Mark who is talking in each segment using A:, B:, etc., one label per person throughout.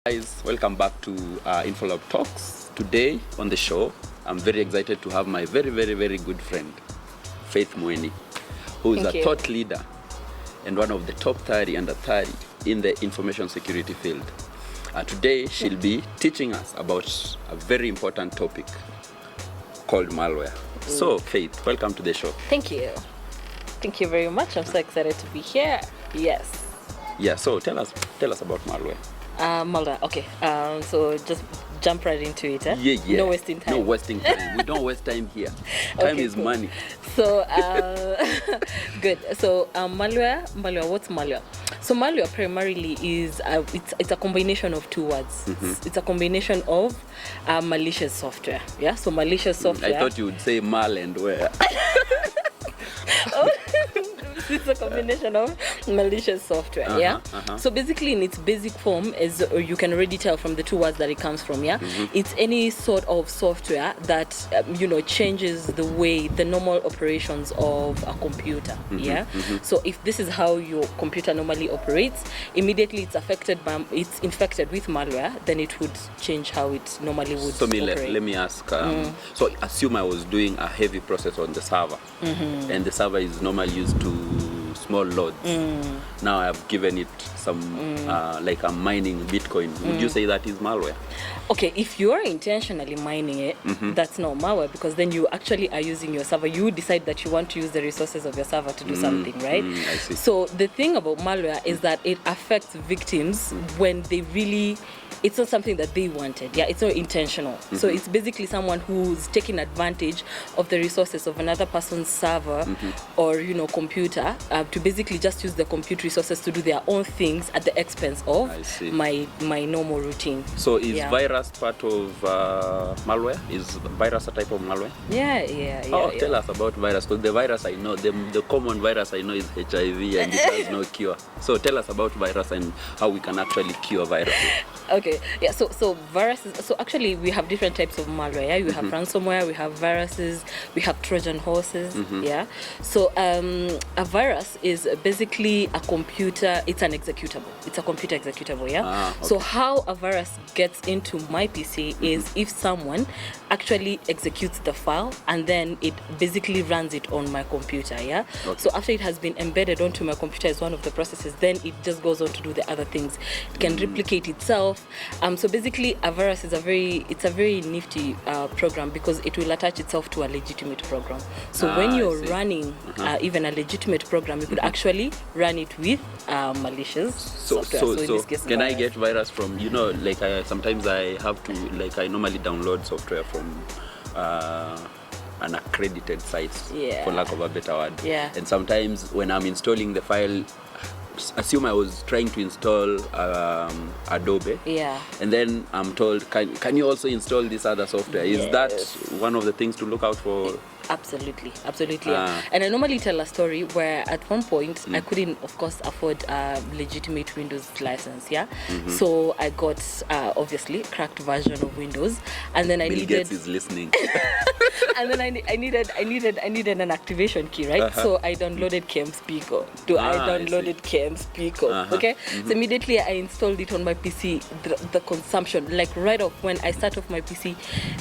A: Guys, welcome back to Infolab Talks. Today on the show, I'm very excited to have my very good friend, Faith Mueni, who is a thought leader and one of the top 30 under 30 in the information security field. Today, she'll be teaching us about a very important topic called malware. So, Faith, welcome to the show.
B: Thank you. Thank you very much. I'm so excited to be here. Yes.
A: Yeah, so tell us about malware.
B: Malware. Okay. So just jump right into it. Eh?
A: Yeah.
B: No wasting time.
A: No wasting time. We don't waste time here. Time is cool. Money.
B: So good. So malware. What's malware? So malware primarily is it's a combination of two words. It's a combination of malicious software. Yeah. So malicious software.
A: I thought you would say mal and where.
B: It's a combination of malicious software, So basically in its basic form, as you can already tell from the two words that it comes from, it's any sort of software that, changes the way, the normal operations of a computer, So if this is how your computer normally operates, immediately it's infected with malware, then it would change how it normally would operate.
A: Let me ask, so assume I was doing a heavy process on the server, and the server is normally used to small loads. Now I've given it some, like I'm mining Bitcoin. Would you say that is malware?
B: Okay, if you are intentionally mining it, that's not malware, because then you actually are using your server. You decide that you want to use the resources of your server to do something, right?
A: I see.
B: So the thing about malware is that it affects victims when they really... It's not something that they wanted. Yeah, it's not intentional. So it's basically someone who's taking advantage of the resources of another person's server or computer to basically just use the compute resources to do their own things at the expense of my normal routine.
A: So is virus part of malware? Is virus a type of malware?
B: Yeah.
A: Tell us about virus, because the virus I know, the common virus I know is HIV and it has no cure. So tell us about virus and how we can actually cure virus.
B: Okay, yeah, so viruses, so actually we have different types of malware, yeah? We have ransomware, we have viruses, we have Trojan horses, yeah? So a virus is basically a computer, it's an executable, it's a computer executable, yeah? So how a virus gets into my PC is if someone actually executes the file and then it basically runs it on my computer, yeah? So after it has been embedded onto my computer as one of the processes, then it just goes on to do the other things. It can replicate itself. So basically a virus is a very nifty program because it will attach itself to a legitimate program. So when you're running even a legitimate program, you could actually run it with malicious software. So in this case,
A: can I get virus from, like sometimes I have to, like I normally download software from an accredited site, for lack of a better word.
B: Yeah.
A: And sometimes when I'm installing the file, assume I was trying to install Adobe, and then I'm told, can you also install this other software? Is that one of the things to look out for?
B: Absolutely. And I normally tell a story where at one point I couldn't, of course, afford a legitimate Windows license, So I got obviously cracked version of Windows, and then
A: Bill Gates is listening.
B: And then I needed an activation key, right? So I downloaded KMSpeaker. I downloaded KMSpeaker. Okay. So immediately I installed it on my PC. The consumption, like right off when I start off my PC,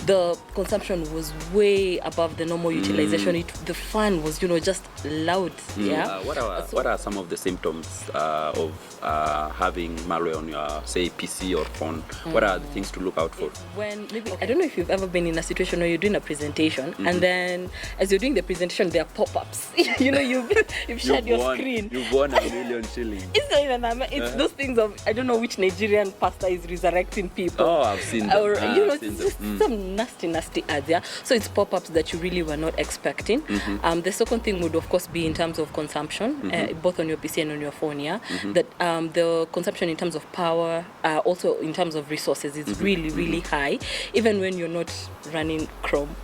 B: the consumption was way above the normal utilization. The fan was, just loud.
A: What are some of the symptoms of having malware on your, say, PC or phone? What are the things to look out for?
B: I don't know if you've ever been in a situation where you're doing a presentation and then as you're doing the presentation there are pop-ups. You've shared your screen.
A: You've won $1 million shillings.
B: It's not even it's those things of, I don't know which Nigerian pastor is resurrecting people.
A: Oh, I've seen them.
B: Or, just some nasty ads, So it's pop-ups that you really were not expecting. The second thing would of course be in terms of consumption, both on your PC and on your phone, that the consumption in terms of power, also in terms of resources is really high, even when you're not running Chrome.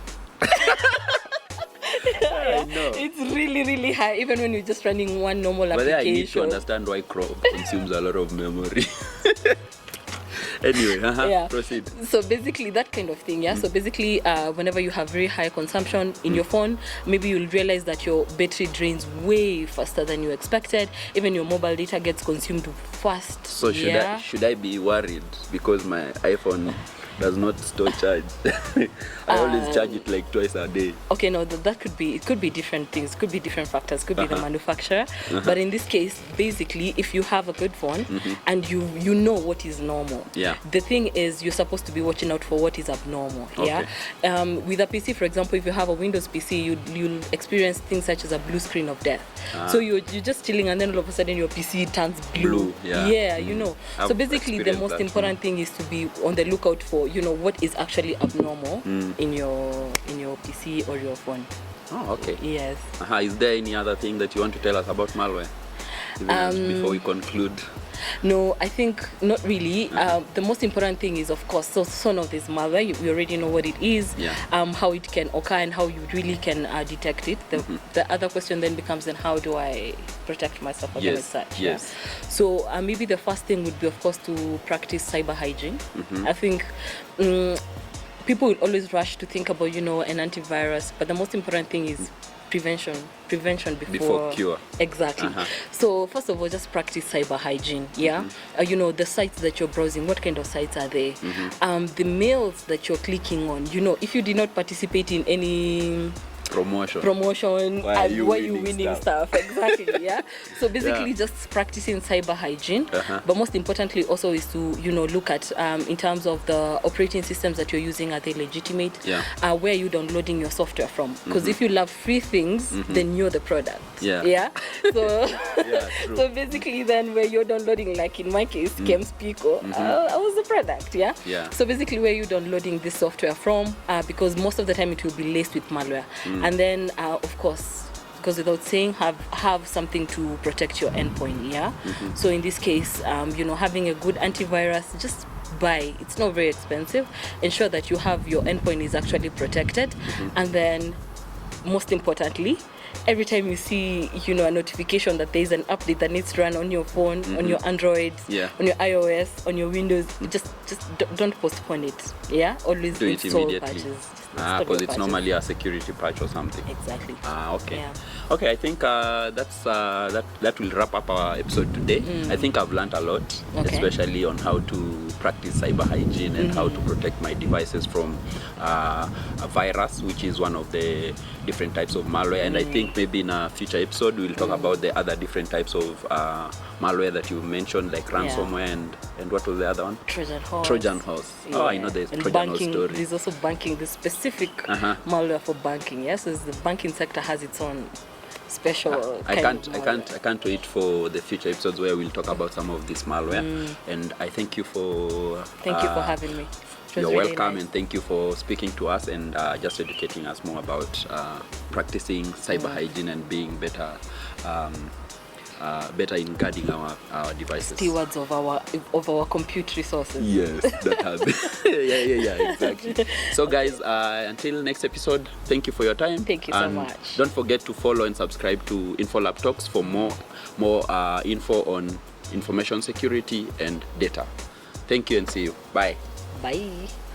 B: It's really high, even when you're just running one normal application.
A: But I need to understand why Chrome consumes a lot of memory. Anyway,
B: Yeah.
A: proceed.
B: So basically that kind of thing, yeah. So basically, whenever you have very high consumption in your phone, maybe you'll realize that your battery drains way faster than you expected. Even your mobile data gets consumed fast.
A: So should I be worried because my iPhone does not store charge? I always charge it like twice a day.
B: Okay, no, that could be, it could be different things, could be different factors, could be the manufacturer. But in this case, basically, if you have a good phone and you know what is normal, the thing is you're supposed to be watching out for what is abnormal.
A: Okay.
B: Yeah. With a PC, for example, if you have a Windows PC, you'll experience things such as a blue screen of death. So you're just chilling, and then all of a sudden your PC turns blue. Yeah, you know. So basically, the most important thing is to be on the lookout for, you know, what is actually abnormal in your PC or your phone.
A: Oh, okay.
B: Yes.
A: Is there any other thing that you want to tell us about malware? Even before we conclude.
B: No, I think not really. The most important thing is, of course, so of this malware, we already know what it is, how it can occur, and how you really can detect it. The other question then becomes, then how do I protect myself against such?
A: Yes.
B: So maybe the first thing would be, of course, to practice cyber hygiene. I think people will always rush to think about, you know, an antivirus, but the most important thing is prevention before
A: cure.
B: Exactly. So first of all, just practice cyber hygiene. You know, the sites that you're browsing, what kind of sites are they? The mails that you're clicking on, you know, if you did not participate in any promotion, why are you winning stuff? Exactly. Yeah. So basically just practicing cyber hygiene, but most importantly also is to, you know, look at in terms of the operating systems that you're using, are they legitimate? Where are you downloading your software from? Because if you love free things, then you're the product. So so basically then where you're downloading, like in my case, Kems Pico, I was the product. So basically where you're downloading this software from, because most of the time it will be laced with malware. And then, of course, because without saying, have something to protect your endpoint. So in this case, you know, having a good antivirus, just buy. It's not very expensive. Ensure that you have your endpoint is actually protected, and then, most importantly, every time you see, you know, a notification that there is an update that needs to run on your phone, on your Android, on your iOS, on your Windows, just don't postpone it. Always
A: do it
B: install
A: immediately.
B: Patches.
A: Because it's normally a security patch or something.
B: Exactly.
A: Okay. Okay, I think that will wrap up our episode today. I think I've learned a lot, especially on how to practice cyber hygiene and how to protect my devices from a virus, which is one of the different types of malware. And I think maybe in a future episode we'll talk about the other different types of malware that you mentioned, like ransomware and what was the other one? Trojan horse. Oh, I know there's
B: and
A: Trojan
B: banking,
A: horse story.
B: there's also banking, the specific malware for banking. Yes, so the banking sector has its own special
A: I can't wait for the future episodes where we'll talk about some of this malware. And I thank you for
B: having me.
A: You're
B: really
A: welcome,
B: nice.
A: And thank you for speaking to us and just educating us more about practicing cyber hygiene and being better in guarding our devices.
B: Stewards of our compute resources.
A: Yes, that has exactly. So guys, until next episode, thank you for your time.
B: Thank you so much.
A: Don't forget to follow and subscribe to InfoLab Talks for more info on information security and data. Thank you and see you. Bye.
B: Bye.